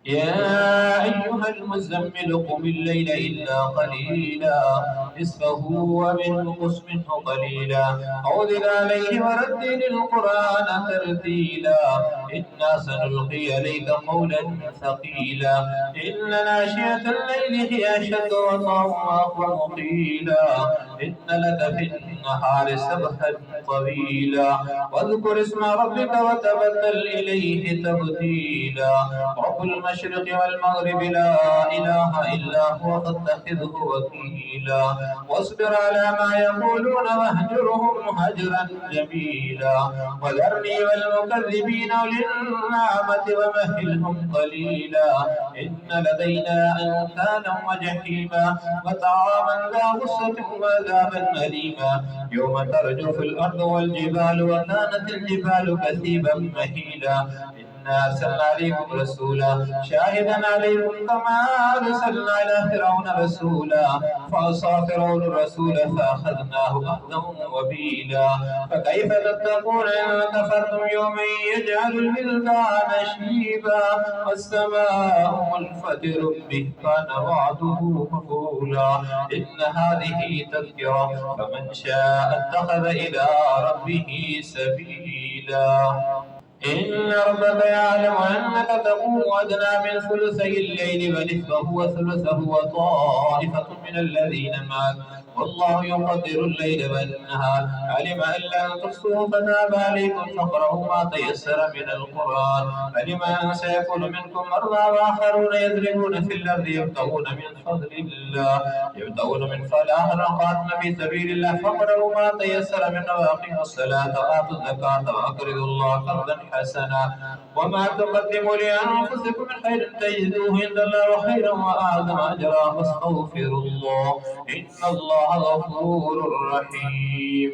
يا أيها المزمل قم الليل إلا قليلا نصفه ومنقص منه قليلا أو زد عليه ورتل القرآن ترتيلا إنا سنلقي عليك قولا ثقيلا إن ناشئة الليل هي أشد وطئا وأقوم قيلا إن لك في النهار سبحا طويلا واذكر اسم ربك وتبتل إليه تبتيلا رب المشرق والمغرب لا إله إلا هو فاتخذه وكيلا واصبر على ما يقولون واهجرهم هجرا جميلا وذرني والمكذبين أولي النعمة ومهلهم قليلا إن لدينا أنكالا وجحيما وطعاما ذا غصة وعذابا أليما يوم ترجف الأرض والجبال وكانت الجبال كثيبا مهيلا إنا أرسلنا عليكم رسولا شاهدا عليكم كما أرسلنا إلى فرعون رسولا فعصى فرعون الرسول فأخذناه أخذا وبيلا فكيف تتقون إن كفرتم يوما يجعل الولدان شيبا والسماء منفطر به كان وعده مفعولا إن هذه تذكرة فمن شاء اتخذ إلى ربه سبيلا إن ربك يعلم أنك تقوم أدنى من ثلثي الليل ونصفه وثلثه وطائفة من الذين معك والله يقدر الليل والنهار علم أن لن تحصوه فتاب عليكم فاقرؤوا ما تيسر من القرآن علم أن سيكون منكم مرضى وآخرون يضربون في الأرض يبتغون من فلاح رقاتنا في سبيل الله فاقرؤوا ما تيسر منه وأقيموا الصلاة وآتوا الزكاة وأقرضوا الله قرضا حسنا وما تقدموا لأنفسكم من خير تجدوه عند الله خيرا وأعظم أجرا واستغفروا الله إن الله غفور رحيم.